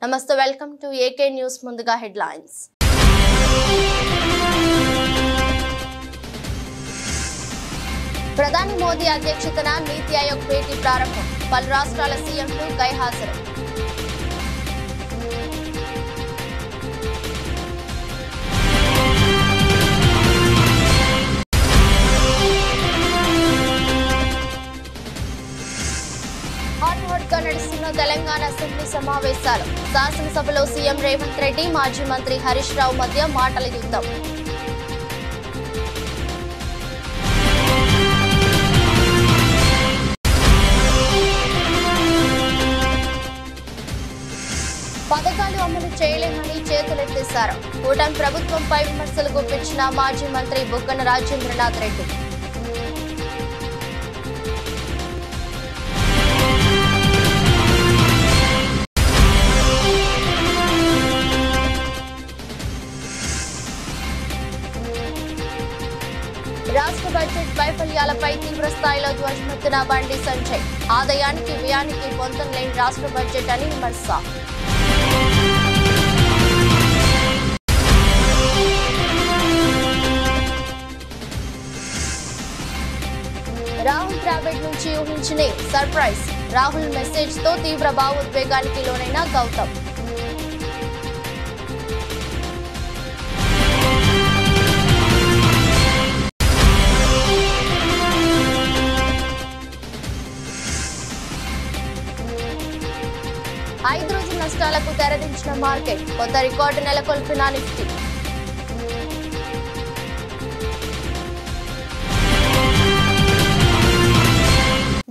నమస్తే welcome to AK news ముందుగా headlines ప్రధాని మోదీ అధ్యక్షతన నీతి ఆయోగ్ భేటీ ప్రారంభం పలు రాష్ట్రాల సీఎంలు గైహాజరు నడుస్తున్న తెలంగాణ అసెంబ్లీ సమావేశాలు శాసనసభలో సీఎం రేవంత్ రెడ్డి మాజీ మంత్రి హరీష్ రావు మధ్య మాటల యుద్ధం పథకాలు అమలు చేయలేమని చేతులెత్తేశారు కూటమి ప్రభుత్వంపై విమర్శలు గుప్పించిన మాజీ మంత్రి బుగ్గన రాజేంద్రనాథ్ రెడ్డి రాష్ట్ర బడ్జెట్ వైఫల్యాలపై తీవ్ర స్థాయిలో ధ్వజమెత్తిన బండి సంజయ్ ఆదాయానికి వ్యయానికి పొంతం లేని రాష్ట్ర బడ్జెట్ అని విమర్శ రాహుల్ ద్రావిడ్ నుంచి ఊహించిన సర్ప్రైజ్ రాహుల్ మెసేజ్ తో తీవ్ర భావోద్వేగానికి లోనైన గౌతమ్ ఐదు రోజుల నష్టాలకు తెరదించిన మార్కెట్ కొత్త రికార్డు నెలకొల్పిన నిఫ్టీ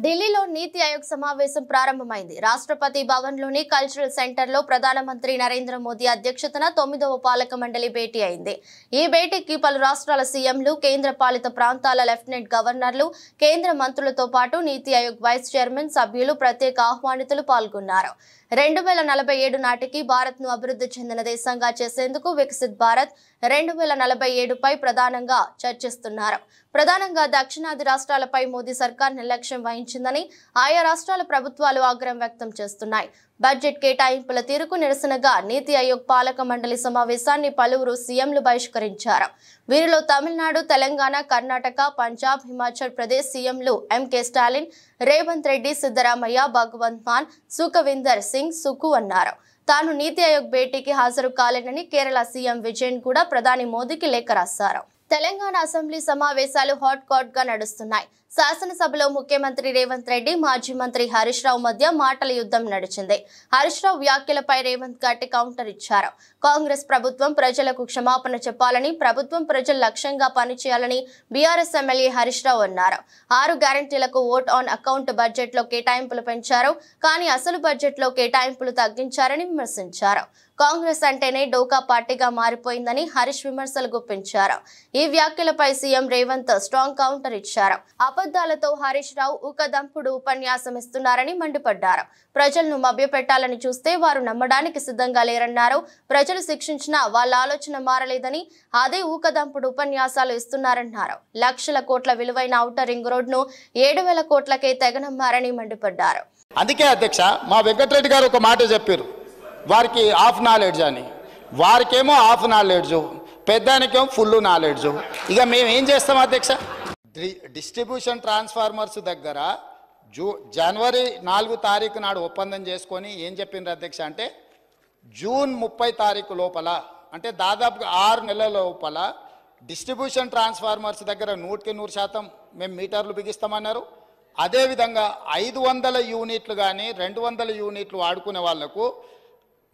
ఢిల్లీలో నీతి ఆయోగ్ సమావేశం ప్రారంభమైంది రాష్ట్రపతి భవన్ లోని కల్చరల్ సెంటర్ లో ప్రధానమంత్రి నరేంద్ర మోదీ అధ్యక్షతన 9వ పాలక మండలి భేటీ అయింది ఈ భేటీకి పలు రాష్ట్రాల సీఎంలు కేంద్ర పాలిత ప్రాంతాల లెఫ్టినెంట్ గవర్నర్లు కేంద్ర మంత్రులతో పాటు నీతి ఆయోగ్ వైస్ చైర్మన్ సభ్యులు ప్రత్యేక ఆహ్వానితులు పాల్గొన్నారు 2047 నాటికి భారత్ ను అభివృద్ధి చెందిన దేశంగా చేసేందుకు వికసిత్ భారత్ 2047 పై ప్రధానంగా చర్చిస్తున్నారు ప్రధానంగా దక్షిణాది రాష్ట్రాలపై మోదీ సర్కార్ నిర్లక్ష్యం వహించిందని ఆయా రాష్ట్రాల ప్రభుత్వాలు ఆగ్రహం వ్యక్తం చేస్తున్నాయి బడ్జెట్ కేటాయింపుల తీరుకు నిరసనగా నీతి ఆయోగ్ పాలక మండలి సమావేశాన్ని పలువురు సీఎంలు బహిష్కరించారు వీరిలో తమిళనాడు తెలంగాణ కర్ణాటక పంజాబ్ హిమాచల్ ప్రదేశ్ సీఎంలు ఎంకే స్టాలిన్ రేవంత్ రెడ్డి సిద్ధరామయ్య భగవంత్ మాన్ సుఖవిందర్ సింగ్ సుఖు అన్నారు తాను నీతి ఆయోగ్ భేటీకి హాజరు కాలేనని కేరళ సీఎం విజయన్ కూడా ప్రధాని మోదీకి లేఖ రాశారు తెలంగాణ అసెంబ్లీ సమావేశాలు హాట్ కాట్ గా నడుస్తున్నాయి శాసనసభలో ముఖ్యమంత్రి రేవంత్ రెడ్డి మాజీ మంత్రి హరీష్ రావు మధ్య మాటల యుద్ధం నడిచింది హరీష్ రావు వ్యాఖ్యలపై రేవంత్ గట్టి కౌంటర్ ఇచ్చారు కాంగ్రెస్ ప్రభుత్వం ప్రజలకు క్షమాపణ చెప్పాలని ప్రభుత్వం ప్రజల లక్ష్యంగా పనిచేయాలని బీఆర్ఎస్ ఎమ్మెల్యే హరీష్ రావు అన్నారు 6 గ్యారంటీలకు ఓట్ ఆన్ అకౌంట్ బడ్జెట్ లో కేటాయింపులు పెంచారు కానీ అసలు బడ్జెట్ లో కేటాయింపులు తగ్గించారని విమర్శించారు కాంగ్రెస్ అంటేనే డోకా పార్టీగా మారిపోయిందని హరీష్ విమర్శలు గుప్పించారు ఈ వ్యాఖ్యలపై సీఎం రేవంత్ స్ట్రాంగ్ కౌంటర్ ఇచ్చారు అబద్ధాలతో హరీష్ రావు ఊకదంపుడు ఉపన్యాసం ఇస్తున్నారని మండిపడ్డారు ప్రజలను మభ్యపెట్టాలని చూస్తే వారు నమ్మడానికి సిద్ధంగా లేరన్నారు ప్రజలు శిక్షించినా వాళ్ళ ఆలోచన మారలేదని అదే ఊకదంపుడు ఉపన్యాసాలు ఇస్తున్నారన్నారు లక్షల కోట్ల విలువైన ఔటర్ రింగ్ రోడ్ ను 7,000 కోట్లకే తెగనమ్మారని మండిపడ్డారు అందుకే అధ్యక్ష మా వెంకటరెడ్డి గారు ఒక మాట చెప్పారు వారికి హాఫ్ నాలెడ్జ్ అని వారికేమో హాఫ్ నాలెడ్జ్ పెద్దానికేమో ఫుల్ నాలెడ్జ్ ఇక మేము ఏం చేస్తాం అధ్యక్ష డిస్ట్రిబ్యూషన్ ట్రాన్స్ఫార్మర్స్ దగ్గర జనవరి 4 తారీఖు నాడు ఒప్పందం చేసుకొని ఏం చెప్పిండ్రు అధ్యక్ష అంటే జూన్ 30 తారీఖు లోపల అంటే దాదాపుగా 6 నెలల లోపల డిస్ట్రిబ్యూషన్ ట్రాన్స్ఫార్మర్స్ దగ్గర 100% మేము మీటర్లు బిగిస్తామన్నారు అదేవిధంగా 500 యూనిట్లు కానీ 200 యూనిట్లు వాడుకునే వాళ్లకు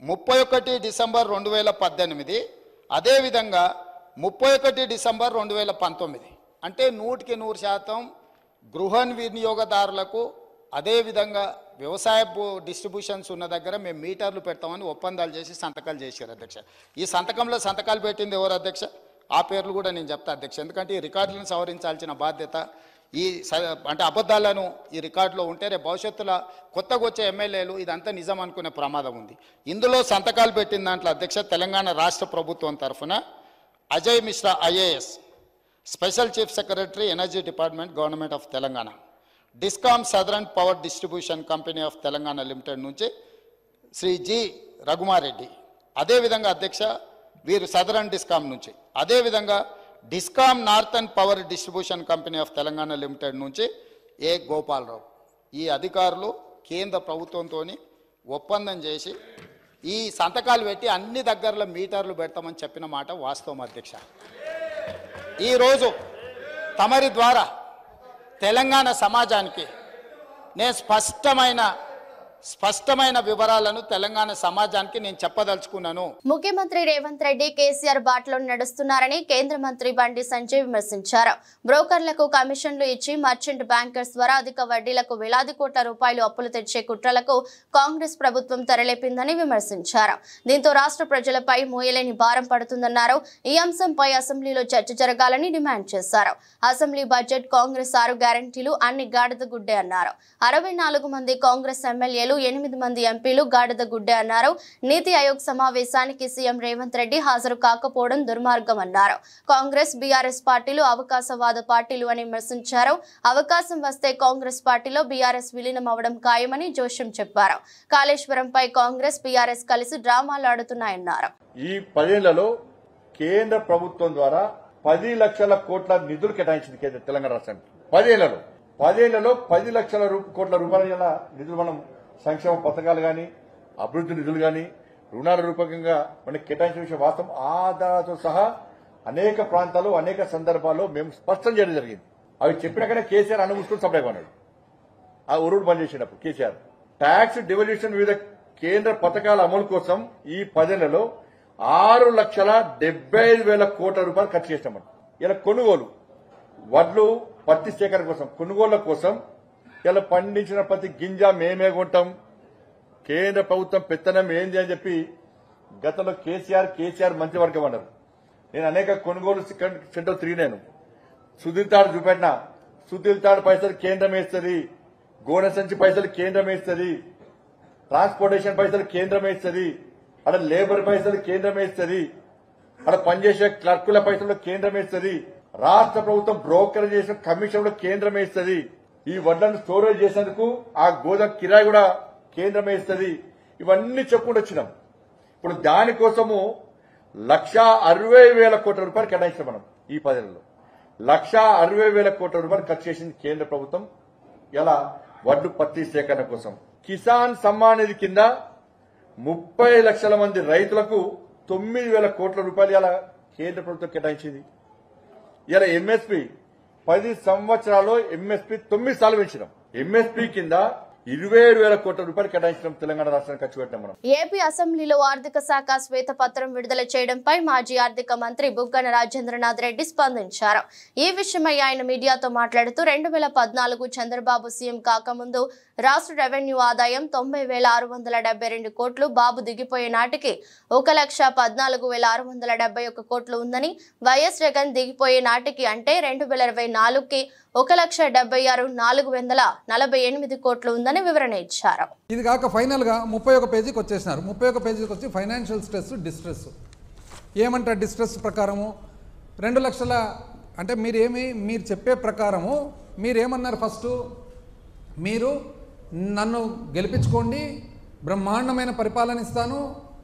31 డిసెంబర్ 2018 అదేవిధంగా 31 డిసెంబర్ 2019 అంటే 100% గృహ వినియోగదారులకు అదేవిధంగా వ్యవసాయ డిస్ట్రిబ్యూషన్స్ ఉన్న దగ్గర మేము మీటర్లు పెడతామని ఒప్పందాలు చేసి సంతకాలు చేశారు అధ్యక్ష ఈ సంతకంలో సంతకాలు పెట్టింది ఎవరు అధ్యక్ష ఆ పేర్లు కూడా నేను చెప్తా అధ్యక్ష ఎందుకంటే ఈ రికార్డులను సవరించాల్సిన బాధ్యత ఈ అంటే అబద్ధాలను ఈ రికార్డులో ఉంటే రేపు భవిష్యత్తులో కొత్తగా వచ్చే ఎమ్మెల్యేలు ఇదంతా నిజం అనుకునే ప్రమాదం ఉంది ఇందులో సంతకాలు పెట్టిన దాంట్లో అధ్యక్ష తెలంగాణ రాష్ట్ర ప్రభుత్వం తరఫున Ajay Mishra IAS special chief secretary energy department government of Telangana discom southern power distribution company of Telangana limited నుంచి శ్రీ జి రఘుమారెడ్డి, అదేవిధంగా అధ్యక్ష వీరు సదరన్ డిస్కామ్ నుంచి, అదేవిధంగా discom northern power distribution company of Telangana limited నుంచి ఏ గోపాలరావు, ఈ అధికారులు కేంద్ర ప్రభుత్వంతో ఒప్పందం చేసి ఈ సంతకాలు పెట్టి అన్ని దగ్గరలో మీటర్లు పెడతామని చెప్పిన మాట వాస్తవం అధ్యక్ష. ఈరోజు తమరి ద్వారా తెలంగాణ సమాజానికి నేను స్పష్టమైన వివరాలను తెలంగాణ సమాజానికి నేను చెప్పదలుచుకున్నాను. ముఖ్యమంత్రి రేవంత్ రెడ్డి కేసీఆర్ బాటలో నడుస్తున్నారని కేంద్ర మంత్రి బండి సంజయ్ విమర్శించారు. బ్రోకర్లకు కమిషన్లు ఇచ్చి మర్చెంట్ బ్యాంకర్స్ ద్వారా అధిక వడ్డీలకు వేలాది కోట్ల రూపాయలు అప్పులు తెచ్చే కుట్రలకు కాంగ్రెస్ ప్రభుత్వం తెరలేపిందని విమర్శించారు. దీంతో రాష్ట్ర ప్రజలపై మోయలేని భారం పడుతుందన్నారు. ఈ అంశంపై అసెంబ్లీలో చర్చ జరగాలని డిమాండ్ చేశారు. అసెంబ్లీ బడ్జెట్ కాంగ్రెస్ 6 గ్యారంటీలు అన్ని గాడిద గుడ్డే అన్నారు. 64 మంది కాంగ్రెస్ ఎమ్మెల్యేలు 8 మంది ఎంపీలు గాడిద గుడ్డే అన్నారు. నీతి ఆయోగ్ సమావేశానికి సీఎం రేవంత్ రెడ్డి హాజరు కాకపోవడం దుర్మార్గం అన్నారు. కాంగ్రెస్ బీఆర్ఎస్ పార్టీలు అవకాశవాద పార్టీలు అని విమర్శించారు. అవకాశం వస్తే కాంగ్రెస్ పార్టీలో బీఆర్ఎస్ విలీనం అవడం ఖాయమని జోష్యం చెప్పారు. కాళేశ్వరంపై కాంగ్రెస్ బీఆర్ఎస్ కలిసి డ్రామాలు ఆడుతున్నాయన్నారు. ఈ 10 ఏళ్లలో కేంద్ర ప్రభుత్వం ద్వారా 10 లక్షల కోట్ల నిధులు కేటాయించింది తెలంగాణ రాష్ట్రానికి. 10 ఏళ్లలో 10 లక్షల కోట్ల రూపాయల నిధులు మనం సంక్షేమ పథకాలు కానీ అభివృద్ధి నిధులు కానీ రుణాల రూపకంగా మనకి కేటాయించిన విషయం వాస్తవం. ఆధారాలతో సహా అనేక ప్రాంతాలు అనేక సందర్భాల్లో మేము స్పష్టం చేయడం జరిగింది. అవి చెప్పినాకనే కేసీఆర్ అనుమూసుకుని సప్లై కొన్నాడు. ఆ ఉరుడు బంద్ చేసినప్పుడు కేసీఆర్ ట్యాక్స్ డివల్యూషన్ వివిధ కేంద్ర పథకాల అమలు కోసం ఈ 10 ఏళ్లలో 6,75,000 కోట్ల రూపాయలు ఖర్చు చేసినాం. ఇలా కొనుగోలు వడ్లు పత్తి సేకరణ కోసం కొనుగోళ్ల కోసం ఇలా పండించిన ప్రతి గింజ మేమే కొంటాం, కేంద్ర ప్రభుత్వం పెత్తనం ఏంది అని చెప్పి గతంలో కేసీఆర్ మంత్రివర్గం అన్నారు. నేను అనేక కొనుగోలు సెంటర్ తిరిగినాను. సుధీర్ తాడు చూపెట్టినా, సుధీర్ తాడు పైసలు కేంద్రం వేస్తుంది, గోనె సంచి పైసలు కేంద్రం వేస్తుంది, ట్రాన్స్పోర్టేషన్ పైసలు కేంద్రం వేస్తుంది, అక్కడ లేబర్ పైసలు కేంద్రం వేస్తుంది, అక్కడ పనిచేసే క్లర్కుల పైసలు కేంద్రం వేస్తుంది, రాష్ట్ర ప్రభుత్వం బ్రోకర్ చేసిన కమిషన్లో కేంద్రం వేస్తుంది, ఈ వడ్లను స్టోరేజ్ చేసేందుకు ఆ గోదాం కిరాయి కూడా కేంద్రం వేస్తుంది. ఇవన్నీ చెప్పుకుంటూ వచ్చినాం. ఇప్పుడు దానికోసము 1,60,000 కోట్ల రూపాయలు కేటాయించాం. మనం ఈ 10 ఏళ్లలో 1,60,000 కోట్ల రూపాయలు ఖర్చు చేసింది కేంద్ర ప్రభుత్వం ఇలా వడ్డు పత్తి సేకరణ కోసం. కిసాన్ సమ్మాన్ నిధి కింద 30 లక్షల మంది రైతులకు 9,000 కోట్ల రూపాయలు ఇలా కేంద్ర ప్రభుత్వం కేటాయించింది. ఇలా ఎంఎస్పీ 10 సంవత్సరాల్లో ఎంఎస్పీ 9 సార్లు పెంచినాం. ఎంఎస్పీ కింద 27,000 కోట్ల రూపాయలు కేటాయించడం తెలంగాణ రాష్ట్రానికి ఖర్చు పెట్టినాం. మనం ఏపీ అసెంబ్లీలో ఆర్థిక శాఖ శ్వేతపత్రం విడుదల చేయడంపై మాజీ ఆర్థిక మంత్రి బుగ్గన రాజేంద్రనాథ్ రెడ్డి స్పందించారు. ఈ విషయమై ఆయన మీడియాతో మాట్లాడుతూ 2014 చంద్రబాబు సీఎం కాకముందు రాష్ట్ర రెవెన్యూ ఆదాయం 90,672 కోట్లు, బాబు దిగిపోయే నాటికి 1,14,671 కోట్లు ఉందని, వైఎస్ జగన్ దిగిపోయే నాటికి అంటే 2024కి 1,76,448 కోట్లు ఉందని వివరణ ఇచ్చారు. ఇది కాక ఫైనల్గా 31 పేజీకి వచ్చేసినారు. 31 పేజీకి వచ్చి ఫైనాన్షియల్ స్ట్రెస్, డిస్ట్రెస్ ఏమంటారు? డిస్ట్రెస్ ప్రకారము 2 లక్షల అంటే మీరు చెప్పే ప్రకారము మీరేమన్నారు? ఫస్ట్ మీరు నన్ను గెలిపించుకోండి, బ్రహ్మాండమైన పరిపాలన ఇస్తాను,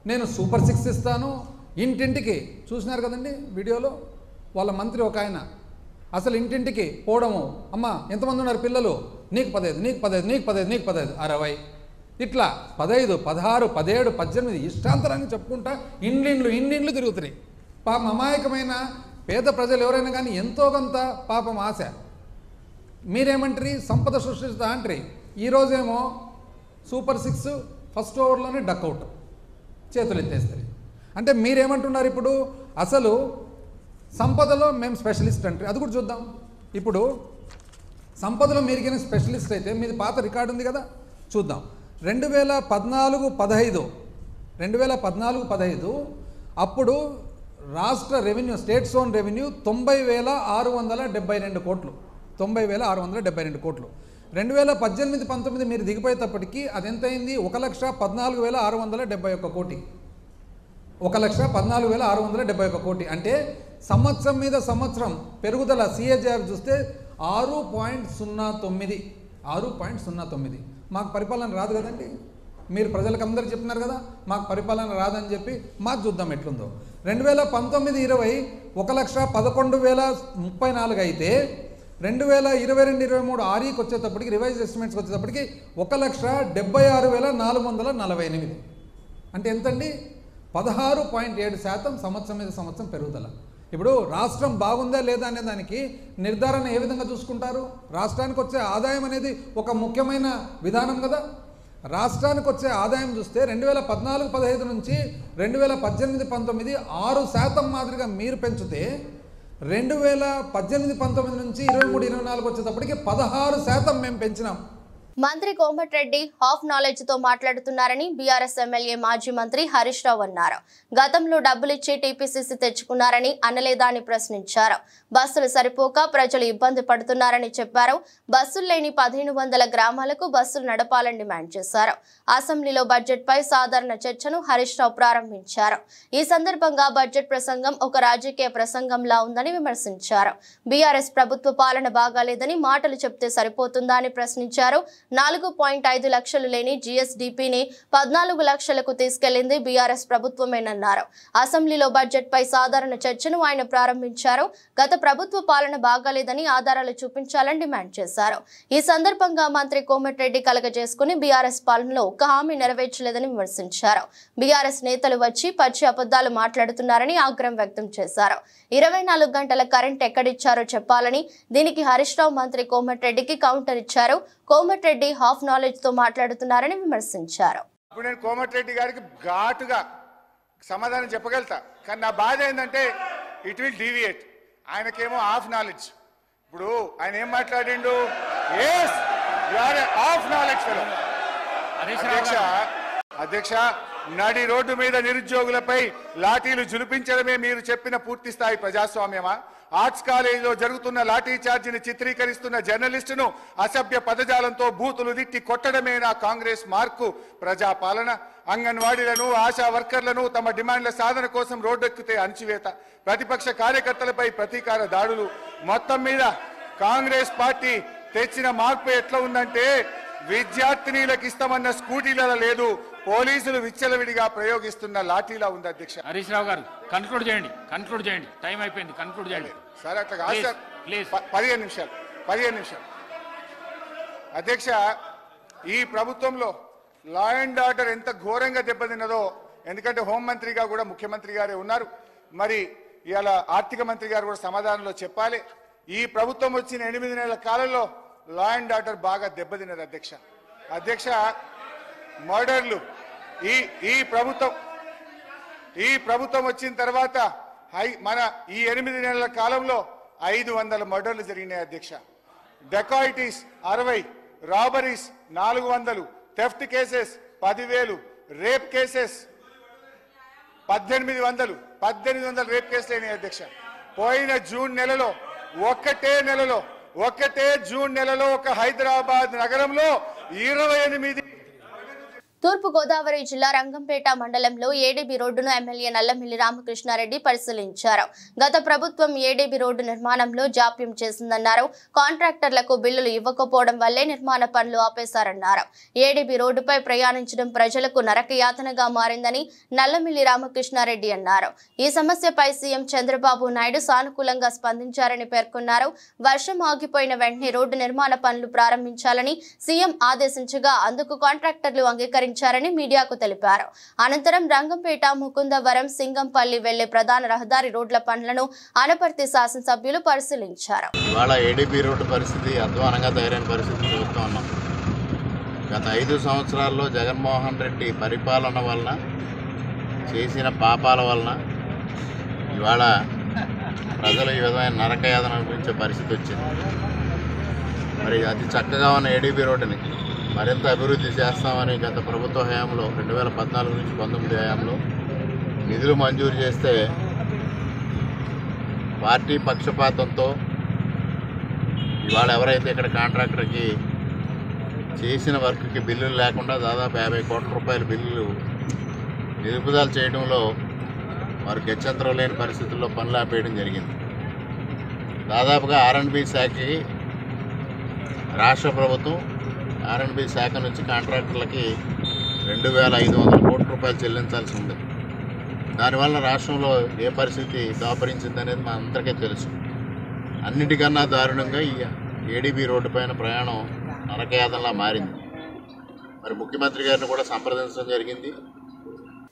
నేను సూపర్ 6 ఇస్తాను, ఇంటింటికి చూసినారు కదండి వీడియోలో వాళ్ళ మంత్రి ఒక ఆయన అసలు ఇంటింటికి పోవడము, అమ్మ ఎంతమంది ఉన్నారు పిల్లలు, నీకు 15, నీకు 15, నీకు 15, నీకు 15, 60 ఇట్లా 15, 16, 17, 18 ఇష్టాంతరాన్ని చెప్పుకుంటా ఇండ్లు తిరుగుతున్నాయి. పాపం అమాయకమైన పేద ప్రజలు ఎవరైనా కానీ ఎంతో కొంత పాపం ఆశ. మీరేమంటారు? సంపద సృష్టిస్తా అంటారు. ఈరోజేమో సూపర్ 6 ఫస్ట్ ఓవర్లోనే డక్అవుట్, చేతులు ఎత్తేస్తారు. అంటే మీరేమంటున్నారు? ఇప్పుడు అసలు సంపదలో మేము స్పెషలిస్ట్ అంటే అది కూడా చూద్దాం. ఇప్పుడు సంపదలో మీరిగిన స్పెషలిస్ట్ అయితే మీది పాత రికార్డు ఉంది కదా, చూద్దాం. 2014-15 అప్పుడు రాష్ట్ర రెవెన్యూ, స్టేట్ ఓన్ రెవెన్యూ 90,672 కోట్లు, 90,672 కోట్లు. 2018-19 మీరు దిగిపోయేటప్పటికీ అది ఎంతైంది? 1,14,671 కోటి, 1,14,671 కోటి. అంటే సంవత్సరం మీద సంవత్సరం పెరుగుదల CAGR చూస్తే 6.09. మాకు పరిపాలన రాదు కదండి. మీరు ప్రజలకు అందరికీ చెప్తున్నారు కదా మాకు పరిపాలన రాదని చెప్పి మాకు చూద్దాం ఎట్లుందో. 2019-20 1,11,034 అయితే 2022-23 ఆర్ఈకి వచ్చేటప్పటికి రివైజ్ ఎస్టిమేట్స్కి వచ్చేటప్పటికి 1,76,448. అంటే ఎంతండి? 16.7% సంవత్సరం మీద సంవత్సరం పెరుగుదల. ఇప్పుడు రాష్ట్రం బాగుందా లేదా అనే దానికి నిర్ధారణ ఏ విధంగా చూసుకుంటారు? రాష్ట్రానికి వచ్చే ఆదాయం అనేది ఒక ముఖ్యమైన విధానం కదా. రాష్ట్రానికి వచ్చే ఆదాయం చూస్తే 2014-15 నుంచి 2018-19 6% మాదిరిగా మీరు పెంచితే 2018-19 నుంచి 23-24 వచ్చేటప్పటికి 16% మేము పెంచినాం. మంత్రి కోమటిరెడ్డి హాఫ్ నాలెడ్జ్ తో మాట్లాడుతున్నారని బీఆర్ఎస్ ఎమ్మెల్యే మాజీ మంత్రి హరీష్ రావు అన్నారు. గతంలో డబ్బులిచ్చి టీపీసీసీ తెచ్చుకున్నారని అనలేదా అని ప్రశ్నించారు. బస్సులు సరిపోక ప్రజలు ఇబ్బంది పడుతున్నారని చెప్పారు. బస్సులు లేని 1500 గ్రామాలకు బస్సులు నడపాలని డిమాండ్ చేశారు. అసెంబ్లీలో బడ్జెట్ పై సాధారణ చర్చను హరీష్ రావు ప్రారంభించారు. ఈ సందర్భంగా బడ్జెట్ ప్రసంగం ఒక రాజకీయ ప్రసంగంలా ఉందని విమర్శించారు. బీఆర్ఎస్ ప్రభుత్వ పాలన బాగాలేదని మాటలు చెప్తే సరిపోతుందా అని ప్రశ్నించారు. 4.5 లక్షలు లేని జీఎస్డీపీని 14 లక్షలకు తీసుకెళ్లింది బీఆర్ఎస్ ప్రభుత్వమేనన్నారు. అసెంబ్లీలో బడ్జెట్ పై సాధారణ చర్చను ఆయన ప్రారంభించారు. గత ప్రభుత్వ పాలన బాగాలేదని ఆధారాలు చూపించాలని డిమాండ్ చేశారు. ఈ సందర్భంగా మంత్రి కోమటిరెడ్డి కలగజేసుకుని బీఆర్ఎస్ పాలనలో ఒక్క హామీ నెరవేర్చలేదని విమర్శించారు. బీఆర్ఎస్ నేతలు వచ్చి పచ్చి అబద్ధాలు మాట్లాడుతున్నారని ఆగ్రహం వ్యక్తం చేశారు. 24 గంటల కరెంట్ ఎక్కడిచ్చారో చెప్పాలని, దీనికి హరీష్ రావు మంత్రి కోమటిరెడ్డికి కౌంటర్ ఇచ్చారు. కోమటిరెడ్డి హాఫ్ నాలెడ్జ్ తో మాట్లాడుతున్నారని విమర్శించారు. ఇప్పుడు నేను కోమటిరెడ్డి గారికి ఘాటుగా సమాధానం చెప్పగలుగుతా, కానీ నా బాధ ఏంటంటే ఇట్ విల్ డీవియేట్. ఆయనకేమో హాఫ్ నాలెడ్జ్. ఇప్పుడు ఆయన ఏం మాట్లాడిండు? Half knowledge fellow. అధ్యక్ష, నడి రోడ్డు మీద నిరుద్యోగులపై లాఠీలు జులిపించడమే మీరు చెప్పిన పూర్తి స్థాయి ప్రజాస్వామ్యమా? ఆర్ట్స్ కాలేజీలో జరుగుతున్న లాఠీ చార్జిని చిత్రీకరిస్తున్న జర్నలిస్టును అసభ్య పదజాలంతో బూతులు తిట్టి కొట్టడమేనా కాంగ్రెస్ మార్కు ప్రజాపాలన? అంగన్వాడీలను, ఆశా వర్కర్లను తమ డిమాండ్ల సాధన కోసం రోడ్డెక్కితే అణచివేత, ప్రతిపక్ష కార్యకర్తలపై ప్రతీకార దాడులు. మొత్తం మీద కాంగ్రెస్ పార్టీ తెచ్చిన మార్పు ఎట్లా ఉందంటే విద్యార్థినీలకు ఇస్తామన్న స్కూటీల లేదు, పోలీసులు విచ్చలవిడిగా ప్రయోగిస్తున్న లాఠీలా ఉంది. అధ్యక్ష హరీష్ రావు గారు కన్క్లూడ్ చేయండి. టైం అయిపోయింది, కన్క్లూడ్ చేయండి. సార్ అట్లా కాదు సార్, 15 నిమిషాలు. అధ్యక్ష, ఈ ప్రభుత్వంలో లా అండ్ ఆర్డర్ ఎంత ఘోరంగా దెబ్బతిన్నదో, ఎందుకంటే హోంమంత్రిగా కూడా ముఖ్యమంత్రి గారే ఉన్నారు, మరి ఇవాళ ఆర్థిక మంత్రి గారు కూడా సమాధానంలో చెప్పాలి. ఈ ప్రభుత్వం వచ్చిన 8 నెలల కాలంలో లా అండ్ ఆర్డర్ బాగా దెబ్బతిన్నది. అధ్యక్ష, మర్డర్లు ఈ ప్రభుత్వం వచ్చిన తర్వాత మన ఈ 8 నెలల కాలంలో 500 మర్డర్లు జరిగినాయి. అధ్యక్ష, dacoities 60, robberies 400, theft cases 10,000, rape cases 1800 rape కేసులు అయినాయి. అధ్యక్ష, పోయిన జూన్ నెలలో ఒక్కటే జూన్ నెలలో ఒక హైదరాబాద్ నగరంలో 28. తూర్పు గోదావరి జిల్లా రంగంపేట మండలంలో ఏడీబీ రోడ్డును ఎమ్మెల్యే నల్లమిల్లి రామకృష్ణారెడ్డి పరిశీలించారు. గత ప్రభుత్వం ఏడీబీ రోడ్డు నిర్మాణంలో జాప్యం చేసిందన్నారు. కాంట్రాక్టర్లకు బిల్లులు ఇవ్వకపోవడం వల్లే నిర్మాణ పనులు ఆపేశారన్నారు. ఏడీబీ రోడ్డుపై ప్రయాణించడం ప్రజలకు నరకయాతనగా మారిందని నల్లమిల్లి రామకృష్ణారెడ్డి అన్నారు. ఈ సమస్యపై సీఎం చంద్రబాబు నాయుడు సానుకూలంగా స్పందించారని పేర్కొన్నారు. వర్షం ఆగిపోయిన వెంటనే రోడ్డు నిర్మాణ పనులు ప్రారంభించాలని సీఎం ఆదేశించగా అందుకు కాంట్రాక్టర్లు అంగీకరించారు మీడియాకు తెలిపారు. అనంతరం రంగంపేట, ముకుందవరం, సింగంపల్లి వెళ్లే ప్రధాన రహదారి రోడ్ల పనులను అనపర్తి శాసనసభ్యులు పరిశీలించారు. ఇవాళ ఏడీబీ రోడ్డు పరిస్థితి అధ్వానంగా తయారైన పరిస్థితి చూస్తూ ఉన్నాం. గత 5 సంవత్సరాల్లో జగన్మోహన్ రెడ్డి పరిపాలన వలన చేసిన పాపాల వలన ఇవాళ ప్రజలు ఈ విధమైన నరకయాతన అనిపించే పరిస్థితి వచ్చింది. మరి అతి చక్కగా ఉన్న ఏడీబీ రోడ్డుని మరింత అభివృద్ధి చేస్తామని గత ప్రభుత్వ హయాంలో 2014 నుంచి 19 హయాంలో నిధులు మంజూరు చేస్తే పార్టీ పక్షపాతంతో ఇవాళ ఎవరైతే ఇక్కడ కాంట్రాక్టర్కి చేసిన వర్క్కి బిల్లులు లేకుండా దాదాపు 50 కోట్ల రూపాయల బిల్లులు నిలుపుదల చేయడంలో వారు గత్యంతరం లేని పరిస్థితుల్లో పనులు ఆపేయడం జరిగింది. దాదాపుగా ఆర్ఎండ్బి శాఖకి రాష్ట్ర ప్రభుత్వం ఆర్ఎండ్బి శాఖ నుంచి కాంట్రాక్టర్లకి 2,500 కోట్ల రూపాయలు చెల్లించాల్సి ఉంది. దానివల్ల రాష్ట్రంలో ఏ పరిస్థితి దాపరించిందనేది మా అందరికీ తెలుసు. అన్నిటికన్నా దారుణంగా ఈ ఏడీబీ రోడ్డు పైన ప్రయాణం నరకయాతనలా మారింది. మరి ముఖ్యమంత్రి గారిని కూడా సంప్రదించడం జరిగింది.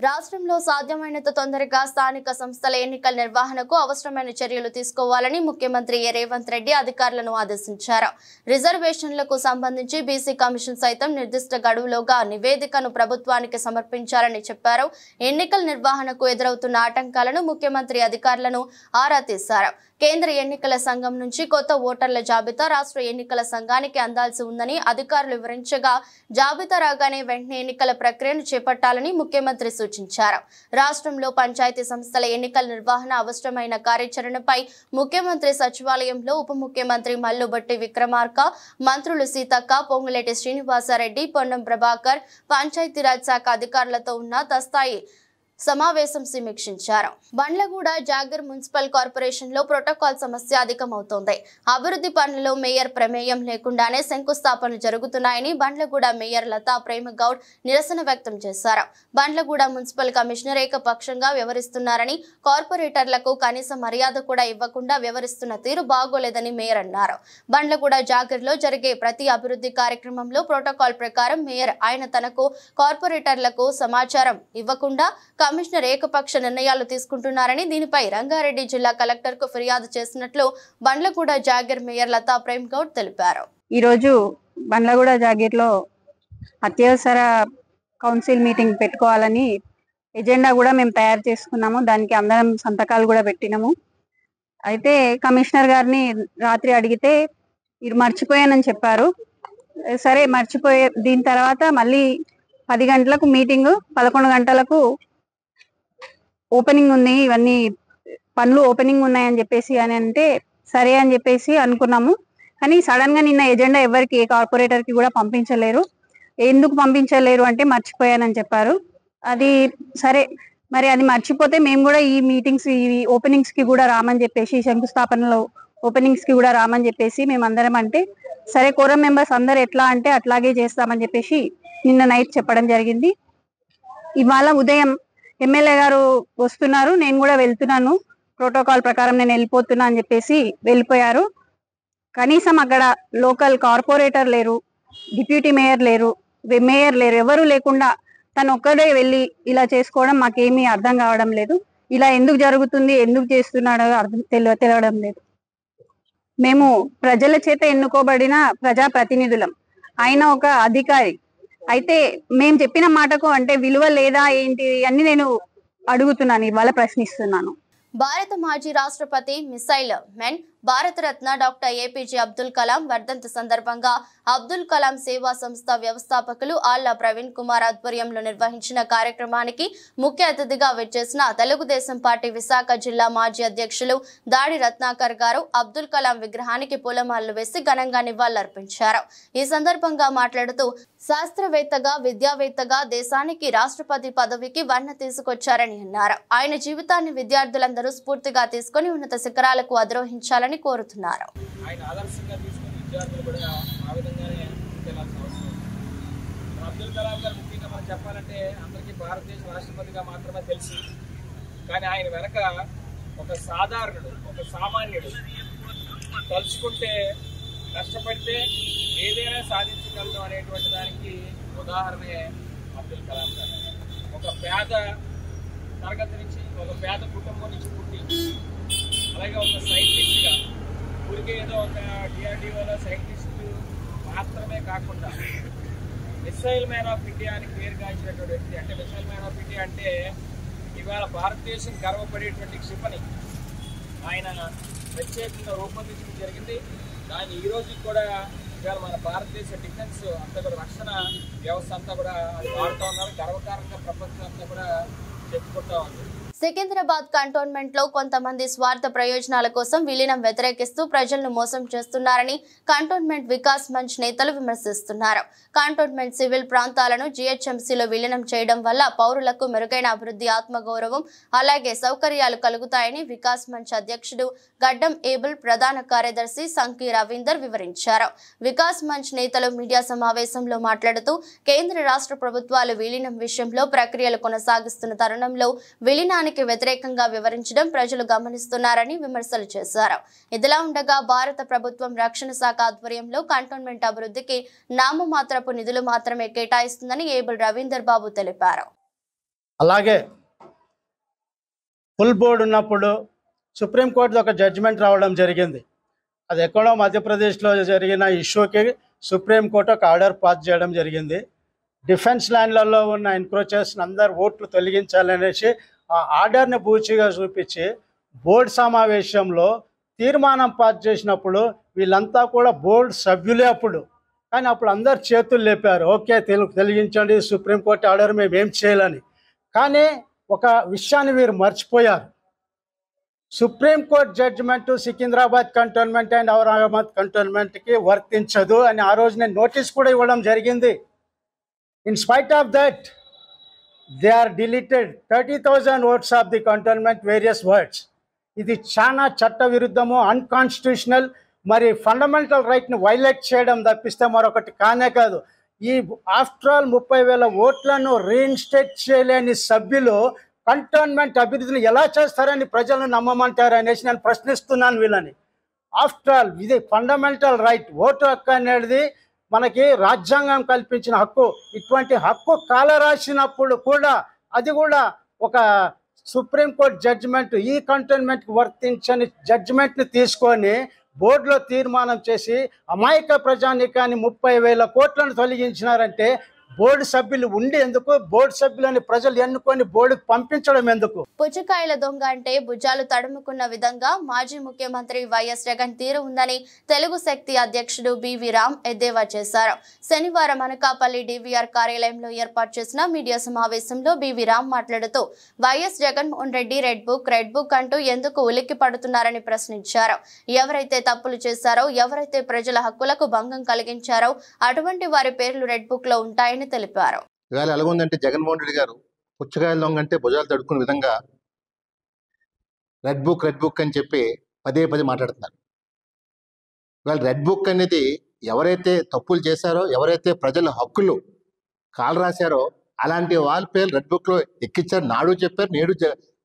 రాష్ట్రంలో సాధ్యమైనంత తొందరగా స్థానిక సంస్థల ఎన్నికల నిర్వహణకు అవసరమైన చర్యలు తీసుకోవాలని ముఖ్యమంత్రి రేవంత్ రెడ్డి అధికారులను ఆదేశించారు. రిజర్వేషన్లకు సంబంధించి బీసీ కమిషన్ సైతం నిర్దిష్ట గడువులోగా నివేదికను ప్రభుత్వానికి సమర్పించాలని చెప్పారు. ఎన్నికల నిర్వహణకు ఎదురవుతున్న ఆటంకాలను ముఖ్యమంత్రి అధికారులను ఆరా తీశారు. కేంద్ర ఎన్నికల సంఘం నుంచి కొత్త ఓటర్ల జాబితా రాష్ట్ర ఎన్నికల సంఘానికి అందాల్సి ఉందని అధికారులు వివరించగా జాబితా రాగానే వెంటనే ఎన్నికల ప్రక్రియను చేపట్టాలని ముఖ్యమంత్రి సూచించారు. రాష్ట్రంలో పంచాయతీ సంస్థల ఎన్నికల నిర్వహణ అవసరమైన కార్యాచరణపై ముఖ్యమంత్రి సచివాలయంలో ఉప ముఖ్యమంత్రి మల్లుబట్టి విక్రమార్క, మంత్రులు సీతక్క, పొంగులేటి శ్రీనివాసరెడ్డి, పొన్నం ప్రభాకర్, పంచాయతీరాజ్ శాఖ అధికారులతో ఉన్న తస్థాయి సమావేశం సమీక్షించారు. బండ్లగూడ జాగర్ మున్సిపల్ కార్పొరేషన్ లో ప్రోటోకాల్ సమస్య అధికమవుతోంది. అభివృద్ధి పనుల్లో మేయర్ ప్రమేయం లేకుండానే శంకుస్థాపనలు జరుగుతున్నాయని బండ్లగూడ మేయర్ లతా ప్రేమగౌడ్ నిరసన వ్యక్తం చేశారు. బండ్లగూడ మున్సిపల్ కమిషనర్ ఏకపక్షంగా వ్యవహరిస్తున్నారని, కార్పొరేటర్లకు కనీస మర్యాద కూడా ఇవ్వకుండా వ్యవహరిస్తున్న తీరు బాగోలేదని మేయర్ అన్నారు. బండ్లగూడ జాగర్ లో జరిగే ప్రతి అభివృద్ధి కార్యక్రమంలో ప్రోటోకాల్ ప్రకారం మేయర్ ఆయన తనకు కార్పొరేటర్లకు సమాచారం ఇవ్వకుండా కమిషనర్ ఏకపక్ష నిర్ణయాలు తీసుకుంటున్నారని, దీనిపై రంగారెడ్డి జిల్లా కలెక్టర్ కు ఫిర్యాదు చేసినట్లు బండ్లగూడ జాగీర్ మేయర్ లతా ప్రేమ్ గౌడ్ తెలిపారు. ఈ రోజు బండ్లగూడ జాగీర్ లో అత్యవసర కౌన్సిల్ మీటింగ్ పెట్టుకోవాలని ఎజెండా కూడా మేము తయారు చేసుకున్నాము. దానికి అందరం సంతకాలు కూడా పెట్టినాము. అయితే కమిషనర్ గారిని రాత్రి అడిగితే ఇది మర్చిపోయానని చెప్పారు. సరే మర్చిపోయే దీని తర్వాత మళ్ళీ 10 గంటలకు మీటింగ్, 11 గంటలకు ఓపెనింగ్ ఉంది, ఇవన్నీ పనులు ఓపెనింగ్ ఉన్నాయని చెప్పేసి అని అంటే సరే అని చెప్పేసి అనుకున్నాము. కానీ సడన్ గా నిన్న ఎజెండా ఎవరికి ఏ కార్పొరేటర్ కి కూడా పంపించలేరు. ఎందుకు పంపించలేరు అంటే మర్చిపోయానని చెప్పారు. అది సరే, మరి అది మర్చిపోతే మేము కూడా ఈ మీటింగ్స్, ఈ ఓపెనింగ్స్ కి కూడా రామని చెప్పేసి, శంకుస్థాపనలో ఓపెనింగ్స్ కి కూడా రామని చెప్పేసి మేమందరం అంటే సరే కోరం మెంబర్స్ అందరు ఎట్లా అంటే అట్లాగే చేస్తామని చెప్పేసి నిన్న నైట్ చెప్పడం జరిగింది. ఇవాళ ఉదయం ఎమ్మెల్యే గారు వస్తున్నారు, నేను కూడా వెళ్తున్నాను, ప్రోటోకాల్ ప్రకారం నేను వెళ్ళిపోతున్నా అని చెప్పేసి వెళ్ళిపోయారు. కనీసం అక్కడ లోకల్ కార్పొరేటర్ లేరు, డిప్యూటీ మేయర్ లేరు, ఎవరు లేకుండా తను ఒక్కడే వెళ్ళి ఇలా చేసుకోవడం మాకేమీ అర్థం కావడం లేదు. ఇలా ఎందుకు జరుగుతుంది, ఎందుకు చేస్తున్నాడో తెలియడం లేదు. మేము ప్రజల చేత ఎన్నుకోబడిన ప్రజాప్రతినిధులం. ఆయన ఒక అధికారి అయితే మేము చెప్పిన మాటకు అంటే విలువ లేదా ఏంటి అని నేను అడుగుతున్నాను, ఇవాళ ప్రశ్నిస్తున్నాను. భారత మాజీ రాష్ట్రపతి missile men Bharat Ratna doctor APJ Abdul Kalam వర్ధంతి సందర్భంగా అబ్దుల్ కలాం సేవా సంస్థ వ్యవస్థాపకులు ఆళ్ల ప్రవీణ్ కుమార్ ఆధ్వర్యంలో నిర్వహించిన కార్యక్రమానికి ముఖ్య అతిథిగా విచ్చేసిన తెలుగుదేశం పార్టీ విశాఖ జిల్లా మాజీ అధ్యక్షులు దాడి రత్నాకర్ గారు అబ్దుల్ కలాం విగ్రహానికి పూలమాలలు వేసి ఘనంగా నివాళులర్పించారు. ఈ సందర్భంగా మాట్లాడుతూ శాస్త్రవేత్తగా, విద్యావేత్తగా దేశానికి రాష్ట్రపతి పదవికి వన్న తీసుకొచ్చారని అన్నారు. ఆయన జీవితాన్ని విద్యార్థులందరూ స్ఫూర్తిగా తీసుకుని ఉన్నత శిఖరాలకు అధిరోహించాలని కోరుతున్నారు. ఆయన ఆదర్శంగా తీసుకుని విద్యార్థులు కూడా ఆ విధంగానే ముందుకెళ్లాల్సిన అవసరం. అబ్దుల్ కలాం గారు ముఖ్యంగా మనం చెప్పాలంటే అందరికీ భారతదేశ రాష్ట్రపతిగా మాత్రమే తెలుసు. కానీ ఆయన వెనక ఒక సాధారణుడు, ఒక సామాన్యుడు తలుచుకుంటే కష్టపడితే ఏదైనా సాధించగలదు అనేటువంటి దానికి ఉదాహరణే అబ్దుల్ కలాం గారు. ఒక పేద తరగతి నుంచి, ఒక పేద కుటుంబం నుంచి పుట్టి అలాగే ఒక సైంటిస్ట్గా, ఊరికే ఏదో ఒక డిఆర్డీఓలో సైంటిస్ట్ మాత్రమే కాకుండా మిసైల్ మ్యాన్ ఆఫ్ ఇండియా అని పేరు గాంచినటువంటి వ్యక్తి. అంటే మిసైల్ మ్యాన్ ఆఫ్ ఇండియా అంటే ఇవాళ భారతదేశం గర్వపడేటువంటి క్షిపణి ఆయన ప్రత్యేకంగా రూపొందించడం జరిగింది. దాన్ని ఈ రోజు కూడా ఇవాళ మన భారతదేశ డిఫెన్స్ అంతా కూడా, రక్షణ వ్యవస్థ అంతా కూడా అది వాడుతూ ఉన్నారు. గర్వకారంగా ప్రపంచం అంతా కూడా చెప్పుకుంటా ఉంది. సికింద్రాబాద్ కంటోన్మెంట్ లో కొంతమంది స్వార్థ ప్రయోజనాల కోసం విలీనం వ్యతిరేకిస్తూ ప్రజలను మోసం చేస్తున్నారని కంటోన్మెంట్ వికాస్ మంచ్ నేతలు విమర్శిస్తున్నారు. కంటోన్మెంట్ సివిల్ ప్రాంతాలను జీహెచ్ఎంసీలో విలీనం చేయడం వల్ల పౌరులకు మెరుగైన అభివృద్ధి, ఆత్మగౌరవం అలాగే సౌకర్యాలు కలుగుతాయని వికాస్ మంచ్ అధ్యక్షుడు గడ్డం ఏబుల్ ప్రధాన కార్యదర్శి సంకీ రవీందర్ వివరించారు. వికాస్ మంచ్ నేతలు మీడియా సమావేశంలో మాట్లాడుతూ కేంద్ర రాష్ట్ర ప్రభుత్వాలు విలీనం విషయంలో ప్రక్రియలు కొనసాగిస్తున్న తరుణంలో విలీనానికి వ్యతిరేకంగా వివరించడం ప్రజలు గమనిస్తున్నారని విమర్శలు చేశారు. ఇదిలా ఉండగా భారత ప్రభుత్వం రక్షణ శాఖ ఆధ్వర్యంలో కంటోన్మెంట్ అభివృద్ధికి నామమాత్రపు నిధులు మాత్రమే కేటాయిస్తుందని ఏబుల్ రవీందర్ బాబు తెలిపారు. అలాగే ఫుల్ బోర్డు ఉన్నప్పుడు సుప్రీంకోర్టు ఒక జడ్జిమెంట్ రావడం జరిగింది. అది ఎక్కడో మధ్యప్రదేశ్లో జరిగిన ఇష్యూకి సుప్రీంకోర్టు ఒక ఆర్డర్ పాస్ చేయడం జరిగింది. డిఫెన్స్ ల్యాండ్లలో ఉన్న ఎన్క్రోచెస్ అందరు ఓట్లు తొలగించాలనేసి ఆ ఆర్డర్ని బూచిగా చూపించి బోర్డు సమావేశంలో తీర్మానం పాస్ చేసినప్పుడు వీళ్ళంతా కూడా బోర్డు సభ్యులే అప్పుడు. కానీ అప్పుడు అందరు చేతులు లేపారు, ఓకే తొలగించండి, సుప్రీంకోర్టు ఆర్డర్ మేము ఏం చేయాలని. కానీ ఒక విషయాన్ని వీరు మర్చిపోయారు. Supreme court judgement Secunderabad cantonment and Aurangabad కంటోన్మెంట్కి వర్తించదు అని ఆ రోజునే నోటీస్ కూడా ఇవ్వడం జరిగింది. In spite of that, they are deleted 30,000 votes of the cantonment various words. ఇది చాలా చట్ట విరుద్ధము, అన్కాన్స్టిట్యూషనల్, మరి ఫండమెంటల్ రైట్ని వైలేట్ చేయడం తప్పిస్తే మరొకటి కానే కాదు. ఈ ఆఫ్టర్ ఆల్ 30,000 ఓట్లను రీఇన్స్టేట్ చేయలేని సభ్యులు కంటోన్మెంట్ అభివృద్ధిని ఎలా చేస్తారని ప్రజలను నమ్మమంటారు అనేసి నేను ప్రశ్నిస్తున్నాను వీళ్ళని. ఆఫ్టర్ ఆల్ ఇది ఫండమెంటల్ రైట్, ఓటు హక్కు అనేది మనకి రాజ్యాంగం కల్పించిన హక్కు. ఇటువంటి హక్కు కాలరాసినప్పుడు కూడా అది కూడా ఒక సుప్రీంకోర్టు జడ్జిమెంట్ ఈ కంటోన్మెంట్కి వర్తించని జడ్జిమెంట్ని తీసుకొని బోర్డులో తీర్మానం చేసి అమాయక ప్రజానికాన్ని 30,000 కోట్లను తొలగించినారంటే బోర్డు సభ్యులు ఉండి ఎందుకు, బోర్డు సభ్యులని ప్రజలు ఎన్నుకొని బోర్డుకు పంపించడం ఎందుకు? పుచ్చకాయల దొంగ అంటే భుజాలు తడుముకున్న విధంగా మాజీ ముఖ్యమంత్రి వైఎస్ జగన్ తీరు ఉందని తెలుగు శక్తి అధ్యక్షుడు బివి రామ్ ఎద్దేవా చేశారు. శనివారం అనకాపల్లి డివిఆర్ కార్యాలయంలో ఏర్పాటు చేసిన మీడియా సమావేశంలో బివి రామ్ మాట్లాడుతూ YS Jaganmohan Reddy red book అంటూ ఎందుకు ఉలిక్కి పడుతున్నారని ప్రశ్నించారు. ఎవరైతే తప్పులు చేశారో, ఎవరైతే ప్రజల హక్కులకు భంగం కలిగించారో అటువంటి వారి పేర్లు రెడ్ బుక్ లో ఉంటాయని తెలిపారు. ఇవాళ ఎలాగుందంటే జగన్మోహన్ రెడ్డి గారు పుచ్చకాయల దొంగ అంటే భుజాలు తడుకునే విధంగా రెడ్ బుక్ అని చెప్పి పదే మాట్లాడుతున్నారు. ఇవాళ రెడ్ బుక్ అనేది ఎవరైతే తప్పులు చేశారో, ఎవరైతే ప్రజల హక్కులు కాలు రాశారో అలాంటి వాళ్ళ పేరు రెడ్ బుక్లో ఎక్కించారు. నాడు చెప్పారు, నేడు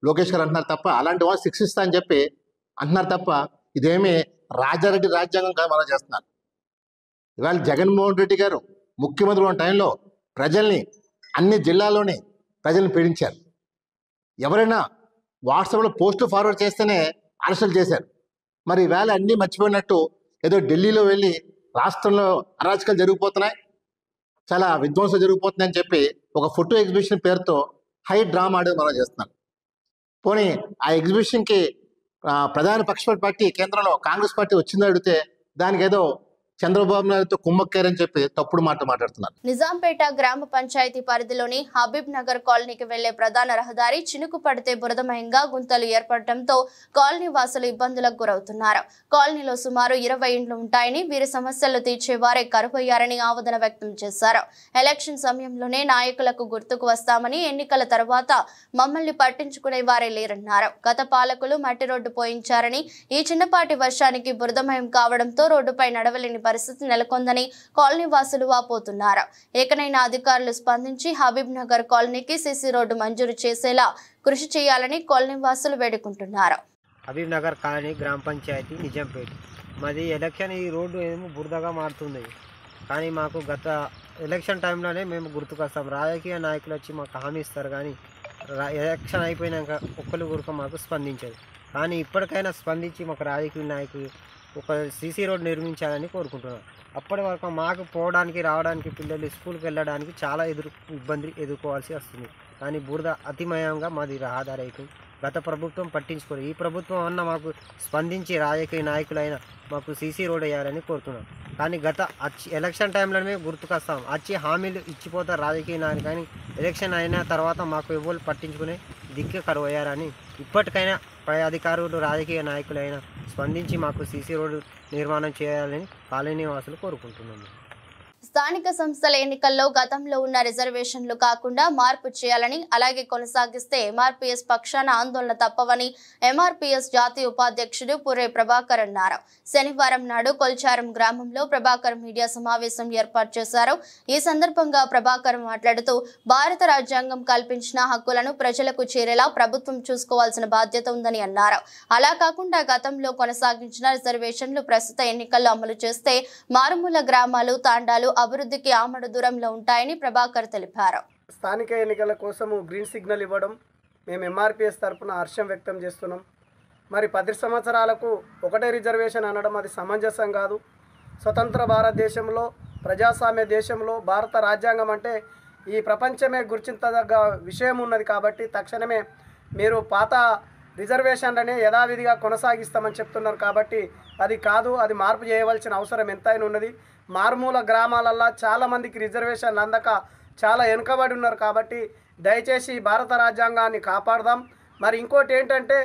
లోకేష్ గారు అంటున్నారు తప్ప అలాంటి వాళ్ళు శిక్షిస్తా అని చెప్పి అంటున్నారు తప్ప ఇదేమీ రాజారెడ్డి రాజ్యాంగం కాదు మనం చేస్తున్నారు. ఇవాళ జగన్మోహన్ రెడ్డి గారు ముఖ్యమంత్రి ఉన్న టైంలో ప్రజల్ని అన్ని జిల్లాల్లోని ప్రజల్ని పీడించారు. ఎవరైనా వాట్సాప్లో పోస్టు ఫార్వర్డ్ చేస్తేనే అరెస్టులు చేశారు. మరి ఈవేళ అన్నీ మర్చిపోయినట్టు ఏదో ఢిల్లీలో వెళ్ళి రాష్ట్రంలో అరాచకాలు జరిగిపోతున్నాయి, చాలా విధ్వంసం జరిగిపోతున్నాయని చెప్పి ఒక ఫోటో ఎగ్జిబిషన్ పేరుతో హై డ్రామా ఆడేది మనం చేస్తున్నాం. పోనీ ఆ ఎగ్జిబిషన్కి ప్రధాన పక్ష పార్టీ కేంద్రంలో కాంగ్రెస్ పార్టీ వచ్చిందో అడిగితే దానికి ఏదో చంద్రబాబు నాయుడుతో కుమ్మక్కారని చెప్పి తప్పుడు మాట్లాడుతున్నారు. నిజాంపేట గ్రామ పంచాయతీ పరిధిలోని హబీబ్ నగర్ కాలనీకి వెళ్లే ప్రధాన రహదారి చినుకు పడితే బురదమయంగా గుంతలు ఏర్పడటంతో కాలనీ వాసులు ఇబ్బందులకు గురవుతున్నారు. కాలనీలో సుమారు 20 ఇండ్లు ఉంటాయని, వీరి సమస్యలు తీర్చేవారే కరువయ్యారని ఆవేదన వ్యక్తం చేశారు. ఎలక్షన్ సమయంలోనే నాయకులకు గుర్తుకు వస్తామని, ఎన్నికల తర్వాత మమ్మల్ని పట్టించుకునే వారే లేరన్నారు. గత పాలకులు మట్టి రోడ్డు పోయించారని, ఈ చిన్నపాటి వర్షానికి బురదమయం కావడంతో రోడ్డుపై నడవలేని పరిస్థితి నెలకొందని కాలనీ వాసులు వాపోతున్నారు. ఏకనైనా అధికారులు స్పందించి హబీబ్ నగర్ కాలనీకి సీసీ రోడ్డు మంజూరు చేసేలా కృషి చేయాలని కాలనీ వాసులు వేడుకుంటున్నారు. హబీబ్ నగర్ కాలనీ గ్రామ పంచాయతీ నిజాంపేట. మాది ఎలక్షన్ ఈ రోడ్డు ఏమో బురదగా మారుతుంది. కానీ మాకు గత ఎలక్షన్ టైంలోనే మేము గుర్తుకొస్తాం. రాజకీయ నాయకులు వచ్చి మాకు హామీ ఇస్తారు కానీ ఎలక్షన్ అయిపోయినాక ఒక్కరు కూడా మాకు స్పందించదు. కానీ ఇప్పటికైనా స్పందించి మాకు రాజకీయ నాయకులు ఒక సీసీ రోడ్ నిర్మించాలని కోరుకుంటున్నాను. అప్పటి వరకు మాకు పోవడానికి రావడానికి పిల్లలు స్కూల్కి వెళ్ళడానికి చాలా ఇబ్బంది ఎదుర్కోవాల్సి వస్తుంది. కానీ బురద అతిమయంగా మాది రహదారి అయిపోయింది. గత ప్రభుత్వం పట్టించుకోరు. ఈ ప్రభుత్వం అన్న మాకు స్పందించి రాజకీయ నాయకులైన మాకు సీసీ రోడ్ వేయాలని కోరుతున్నాం. కానీ ఎలక్షన్ టైంలోనే గుర్తుకొస్తాం, వచ్చి హామీలు ఇచ్చిపోతారు రాజకీయ నాయకులు. కానీ ఎలక్షన్ అయిన తర్వాత మాకు ఎవరు పట్టించుకునే దిక్కు కరువయ్యారని ఇప్పటికైనా పై అధికారులు రాజకీయ నాయకులైన స్పందించి మాకు సీసీ రోడ్డు నిర్మాణం చేయాలని కాలనీ వాసులు కోరుకుంటున్నాము. స్థానిక సంస్థల ఎన్నికల్లో గతంలో ఉన్న రిజర్వేషన్లు కాకుండా మార్పు చేయాలని, అలాగే కొనసాగిస్తే ఎంఆర్పీఎస్ పక్షాన ఆందోళన తప్పవని ఎంఆర్పీఎస్ జాతీయ ఉపాధ్యక్షుడు పురే ప్రభాకర్ అన్నారు. శనివారం నాడు కొల్చారం గ్రామంలో ప్రభాకర్ మీడియా సమావేశం ఏర్పాటు చేశారు. ఈ సందర్భంగా ప్రభాకర్ మాట్లాడుతూ భారత రాజ్యాంగం కల్పించిన హక్కులను ప్రజలకు చేరేలా ప్రభుత్వం చూసుకోవాల్సిన బాధ్యత ఉందని అన్నారు. అలా కాకుండా గతంలో కొనసాగించిన రిజర్వేషన్లు ప్రస్తుత ఎన్నికల్లో అమలు చేస్తే మారుమూల గ్రామాలు, తాండాలు అభివృద్ధికి ఆమడ దూరంలో ఉంటాయని ప్రభాకర్ తెలిపారు. స్థానిక ఎన్నికల కోసము గ్రీన్ సిగ్నల్ ఇవ్వడం మేము ఎంఆర్పీఎస్ తరఫున హర్షం వ్యక్తం చేస్తున్నాం. మరి 10 సంవత్సరాలకు ఒకటే రిజర్వేషన్ అనడం అది సమంజసం కాదు. స్వతంత్ర భారతదేశంలో, ప్రజాస్వామ్య దేశంలో భారత రాజ్యాంగం అంటే ఈ ప్రపంచమే గుర్తించదగ్గ విషయం ఉన్నది. కాబట్టి తక్షణమే మీరు పాత రిజర్వేషన్లనే యథావిధిగా కొనసాగిస్తామని చెప్తున్నారు. కాబట్టి అది కాదు, అది మార్పు చేయవలసిన అవసరం ఎంతైనా ఉన్నది. మారుమూల గ్రామాలల్లో చాలామందికి రిజర్వేషన్లు అందక చాలా వెనుకబడి ఉన్నారు. కాబట్టి దయచేసి భారత రాజ్యాంగాన్ని కాపాడదాం. మరి ఇంకోటి ఏంటంటే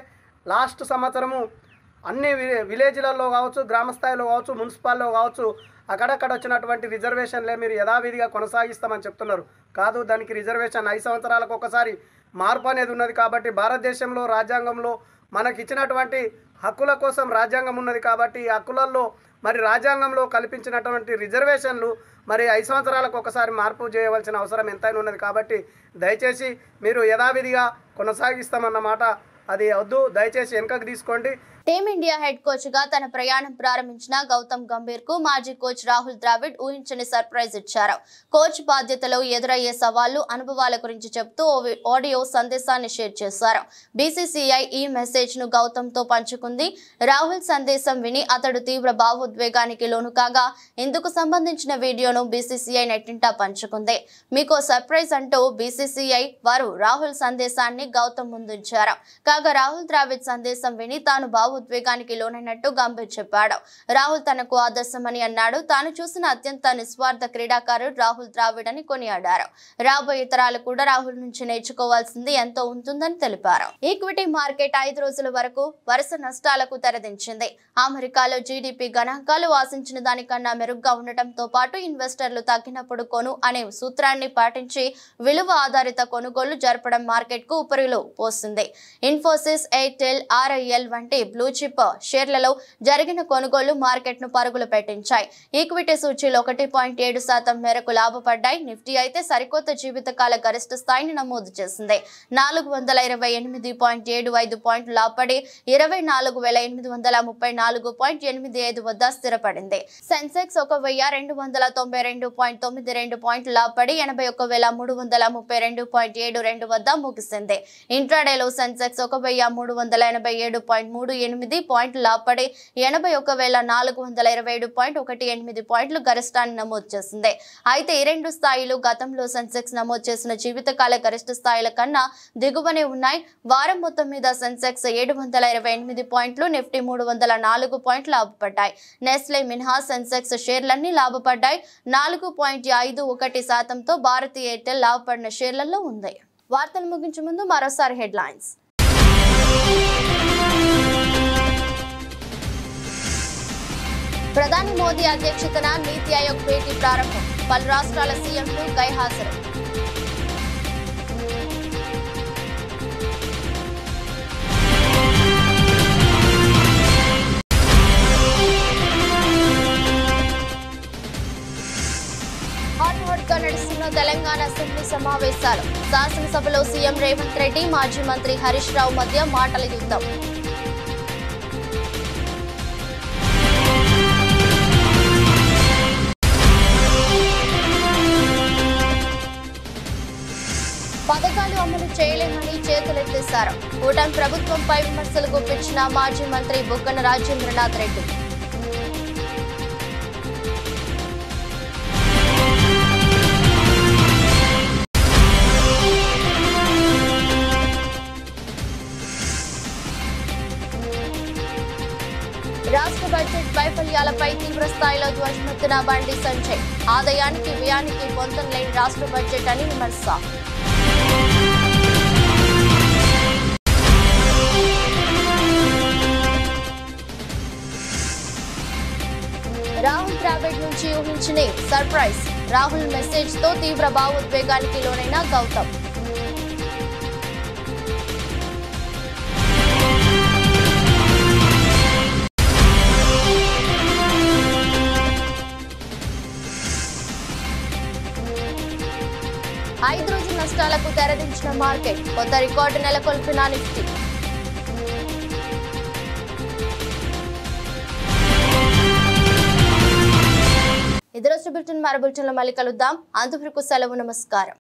లాస్ట్ సంవత్సరము అన్ని విలేజ్లలో కావచ్చు, గ్రామ స్థాయిలో కావచ్చు, మున్సిపాల్లో కావచ్చు అక్కడక్కడ వచ్చినటువంటి రిజర్వేషన్లే మీరు యథావిధిగా కొనసాగిస్తామని చెప్తున్నారు. కాదు, దానికి రిజర్వేషన్ 5 సంవత్సరాలకు ఒకసారి మార్పు అనేది ఉన్నది. కాబట్టి భారతదేశంలో రాజ్యాంగంలో మనకి ఇచ్చినటువంటి హక్కుల కోసం రాజ్యాంగం ఉన్నది. కాబట్టి ఈ హక్కులలో మరి రాజ్యాంగంలో కల్పించినటువంటి రిజర్వేషన్లు మరి 5 సంవత్సరాలకు ఒకసారి మార్పు చేయవలసిన అవసరం ఎంతైనా ఉన్నది. కాబట్టి దయచేసి మీరు యథావిధిగా కొనసాగిస్తామన్నమాట అది వద్దు, దయచేసి వెనుకకు తీసుకోండి. టీమిండియా హెడ్ కోచ్ గా తన ప్రయాణం ప్రారంభించిన గౌతమ్ గంభీర్ కు మాజీ కోచ్ రాహుల్ ద్రావిడ్ ఊహించని సర్ప్రైజ్ ఇచ్చారు. కోచ్ బాధ్యతలో ఎదురయ్యే సవాళ్లు, అనుభవాల గురించి చెప్తూ ఆడియో సందేశాన్ని షేర్ చేశారు. బీసీసీఐ ఈ మెసేజ్ ను గౌతమ్ తో పంచుకుంది. రాహుల్ సందేశం విని అతడు తీవ్ర భావోద్వేగానికి లోను కాగా ఇందుకు సంబంధించిన వీడియోను బీసీసీఐ నెట్టింటా పంచుకుంది. మీకో సర్ప్రైజ్ అంటూ బీసీసీఐ వారు రాహుల్ సందేశాన్ని గౌతమ్ ముందుంచారు. కాగా రాహుల్ ద్రావిడ్ సందేశం విని తాను భావోద్వేగానికి లోనైనట్టు గంభీర్ చెప్పాడు. రాహుల్ తనకు ఆదర్శమని అన్నాడు. తాను చూసిన అత్యంత నిస్వార్థ క్రీడాకారుడు రాహుల్ ద్రావిడ్ అని కొనియాడారు. రాబోయే తరాలు కూడా రాహుల్ నుంచి నేర్చుకోవాల్సింది ఎంతో ఉంటుందని తెలిపారు. ఈక్విటీ మార్కెట్ 5 రోజుల వరకు వరుస నష్టాలకు తెరదించింది. అమెరికాలో జీడీపీ గణాంకాలు ఆశించిన దానికన్నా మెరుగ్గా ఉండటంతో పాటు ఇన్వెస్టర్లు తగ్గినప్పుడు కొను అనే సూత్రాన్ని పాటించి విలువ ఆధారిత కొనుగోళ్లు జరపడం మార్కెట్ కు ఊపిరిలో పోసింది. ఇన్ఫోసిస్, ఎయిర్టెల్, ఆర్ఐఎల్ వంటి బ్లూ చిప్ షేర్లలో జరిగిన కొనుగోళ్లు మార్కెట్ ను పరుగులు పెట్టించాయి. ఈక్విటీ సూచీలు 1.7% మేరకు లాభపడ్డాయి. నిఫ్టీ అయితే సరికొత్త జీవితకాల గరిష్ట స్థాయిని నమోదు చేసింది. 428.75 పాయింట్లు లాభపడి 24,834.85 వద్ద స్థిరపడింది. సెన్సెక్స్ 1,292.92 పాయింట్లు లాభపడి 81,332.72 వద్ద ముగిసింది. ఇంట్రాడేలో సెన్సెక్స్ 1,387.38 పాయింట్లు లాభపడి 81,427.18 పాయింట్లు గరిష్టాన్ని నమోదు చేసింది. అయితే ఈ రెండు స్థాయిలు గతంలో సెన్సెక్స్ నమోదు చేసిన జీవితకాల గరిష్ట స్థాయిల కన్నా దిగువనే ఉన్నాయి. వారం మొత్తం మీద సెన్సెక్స్ 728 పాయింట్లు, నిఫ్టీ 304 పాయింట్లు లాభపడ్డాయి. నెస్లే మినహా సెన్సెక్స్ షేర్లన్నీ లాభపడ్డాయి. 4.51%తో భారతీయ ఎయిర్టెల్ లాభపడిన షేర్లలో ఉంది. వార్తలు ముగించే ముందు మరోసారి హెడ్లైన్స్. ప్రధాని మోదీ అధ్యక్షతన నీతి ఆయోగ్ భేటీ ప్రారంభం. పలు రాష్ట్రాల సీఎంలు గైహాజరు. హాట్ గా నడుస్తున్న తెలంగాణ అసెంబ్లీ సమావేశాలు. శాసనసభలో సీఎం రేవంత్ రెడ్డి, మాజీ మంత్రి హరీష్ రావు మధ్య మాటల యుద్ధం. పథకాలు అమలు చేయలేమని చేతులెత్తేశారు. కూటమి ప్రభుత్వంపై విమర్శలు గుప్పించిన మాజీ మంత్రి బుగ్గన రాజేంద్రనాథ్ రెడ్డి. బడ్జెట్ వైఫల్యాలపై తీవ్ర స్థాయిలో ధ్వజమెత్తిన బండి సంజయ్. ఆదాయానికి వ్యయానికి పొంతం లేని రాష్ట్ర బడ్జెట్ అని విమర్శ. రాహుల్ ద్రావిడ్ నుంచి ఊహించని సర్ప్రైజ్. రాహుల్ మెసేజ్ తో తీవ్ర భావోద్వేగానికి లోనైన గౌతమ్. ఐదు రోజుల నష్టాలకు తెరదించిన మార్కెట్. కొత్త రికార్డు నెలకొల్పిన నిఫ్టీ. ఇదే రోజు బులెటిన్ మరో బులెటిన్లో మళ్ళీ కలుద్దాం. అంతవరకు సెలవు. నమస్కారం.